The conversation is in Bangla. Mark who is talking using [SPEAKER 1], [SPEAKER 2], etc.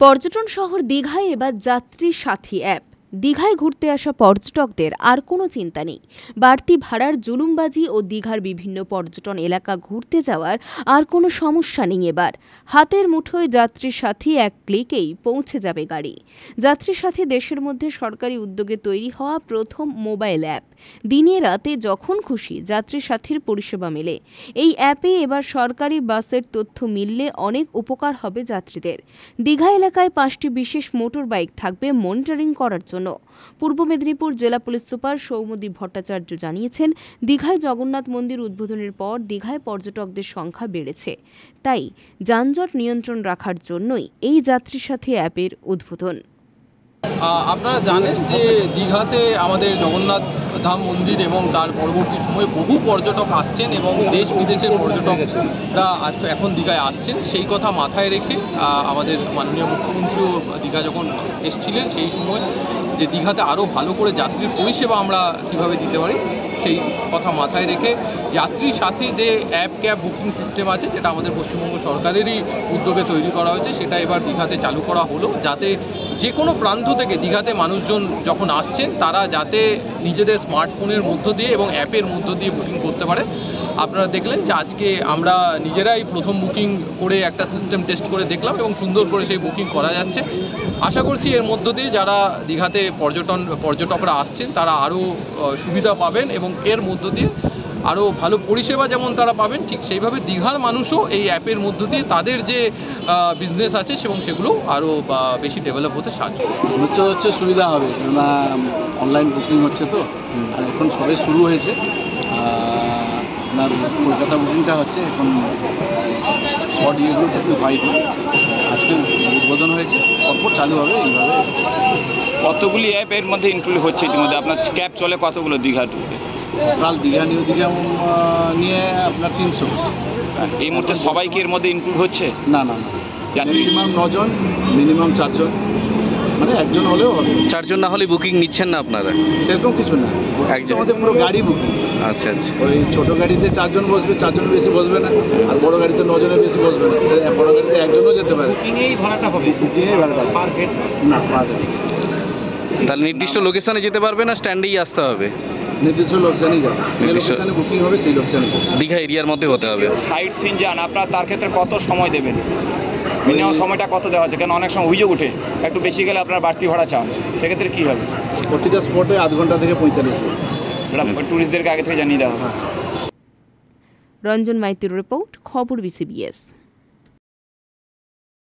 [SPEAKER 1] পর্যটন শহর দীঘায় এবার যাত্রী সাথী অ্যাপ। দীঘায় ঘুরতে আসা পর্যটকদের আর কোনো চিন্তা নেই। বাড়তি ভাড়ার জুলুমবাজি ও দীঘার বিভিন্ন পর্যটন এলাকা ঘুরতে যাওয়ার আর কোনো সমস্যা নেই। এবার হাতের মুঠোয় যাত্রী সাথী এক ক্লিকেই পৌঁছে যাবে গাড়ি। যাত্রী সাথী দেশের মধ্যে সরকারি উদ্যোগে তৈরি হওয়া প্রথম মোবাইল অ্যাপ। দিনে রাতে যখন খুশি যাত্রী সাথীর পরিষেবা মেলে। এই অ্যাপে এবার সরকারি বাসের তথ্য মিললে অনেক উপকার হবে যাত্রীদের। দীঘা এলাকায় 5টি বিশেষ মোটর বাইক থাকবে মনিটরিং করার জন্য। পূর্ব মেদিনীপুর জেলা পুলিশ সুপার সৌম্যদীপ ভট্টাচার্য জানিয়েছেন, দীঘায় জগন্নাথ মন্দির উদ্বোধনের পর দীঘায় পর্যটকদের সংখ্যা বেড়েছে। তাই যানজট নিয়ন্ত্রণ রাখার জন্যই এই যাত্রী সাথী অ্যাপের উদ্বোধন।
[SPEAKER 2] আপনারা জানেন যে দীঘাতে আমাদের জগন্নাথ ধাম মন্দির এবং তার পরবর্তী সময়ে বহু পর্যটক আসছেন এবং দেশ বিদেশের পর্যটকরা এখন দীঘায় আসছেন। সেই কথা মাথায় রেখে আমাদের মাননীয় মুখ্যমন্ত্রীও দীঘা যখন এসেছিলেন সেই সময় যে দীঘাতে আরও ভালো করে যাত্রীর পরিষেবা আমরা কীভাবে দিতে পারি সেই কথা মাথায় রেখে যাত্রী সাথী যে অ্যাপ ক্যাব বুকিং সিস্টেম আছে, যেটা আমাদের পশ্চিমবঙ্গ সরকারেরই উদ্যোগে তৈরি করা হয়েছে, সেটা এবার দীঘাতে চালু করা হলো, যাতে যে কোনো প্রান্ত থেকে দীঘাতে মানুষজন যখন আসছেন তারা যাতে নিজেদের স্মার্টফোনের মধ্য দিয়ে এবং অ্যাপের মধ্য দিয়ে বুকিং করতে পারে। আপনারা দেখলেন যে আজকে আমরা নিজেরাই প্রথম বুকিং করে একটা সিস্টেম টেস্ট করে দেখলাম এবং সুন্দর করে সেই বুকিং করা যাচ্ছে। আশা করছি এর মধ্য দিয়ে যারা দীঘাতে পর্যটকরা আসছেন তারা আরও সুবিধা পাবেন এবং এর মধ্য দিয়ে আরও ভালো পরিষেবা যেমন তারা পাবেন, ঠিক সেইভাবে দীঘার মানুষও এই অ্যাপের মধ্য দিয়ে তাদের যে বিজনেস আছে এবং সেগুলো আরও বেশি ডেভেলপ হতে সাহায্য
[SPEAKER 3] হচ্ছে সুবিধা হবে, কেননা অনলাইন বুকিং হচ্ছে তো, আর এখন সবে শুরু হয়েছে। আপনার কলকাতা বুকিংটা হচ্ছে এখন শর্ট ইয়েগুলো বুকিং হয়নি, আজকে উদ্বোধন হয়েছে, অল্প চালু হবে। এইভাবে
[SPEAKER 4] কতগুলি অ্যাপ এর মধ্যে ইনক্লুড হচ্ছে ইতিমধ্যে? আপনার ক্যাব চলে কতগুলো দীঘা টুতে?
[SPEAKER 3] টোটাল দীঘা নিউ দীঘা নিয়ে আপনার 300।
[SPEAKER 4] এই মুহূর্তে সবাইকে এর মধ্যে ইনক্লুড হচ্ছে?
[SPEAKER 3] না না না, ম্যাক্সিমাম 9 জন, মিনিমাম 4 জন, মানে একজন হলেও হবে।
[SPEAKER 5] 4 জন না হলে বুকিং নিচ্ছেন না আপনারা?
[SPEAKER 3] সেরকম কিছু না, আমাদের পুরো গাড়ি বুকিং।
[SPEAKER 5] আচ্ছা আচ্ছা।
[SPEAKER 3] ওই ছোটো গাড়িতে 4 জন বসবে, 4 জনের বেশি বসবে না, আর বড় গাড়িতে 9 জনের বেশি বসবে না। বড় গাড়িতে একজনও যেতে পারে।
[SPEAKER 4] বুকিংয়েই ভাড়াটা হবে?
[SPEAKER 3] বুকিংয়েই ভাড়াটা পার হেড না, পার হেড।
[SPEAKER 5] তাহলে নির্দিষ্ট লোকেশনে যেতে পারবে না, স্ট্যান্ডেই আসতে হবে?
[SPEAKER 3] নির্দিষ্ট লোকেশনেই যাবে, যে লোকেশনে বুকিং হবে সেই লোকেশনে।
[SPEAKER 5] দীঘা এরিয়ার মধ্যে হতে হবে।
[SPEAKER 4] সাইট সিন যান আপনার, তার ক্ষেত্রে কত সময় দেবেন? মিনিমাম সময়টা কত দেওয়া হচ্ছে? কেন অনেক সময় অভিযোগ উঠে একটু বেশি গেলে আপনার বাড়তি ভাড়া চান, সেক্ষেত্রে কী হবে?
[SPEAKER 3] প্রতিটা স্পটে 0.5 ঘন্টা থেকে 45 মিনিট।
[SPEAKER 4] এটা ট্যুরিস্টদেরকে আগে থেকে জানিয়ে দেওয়া হবে।
[SPEAKER 1] রঞ্জন মাইতির রিপোর্ট, খবর বিসিবিএস।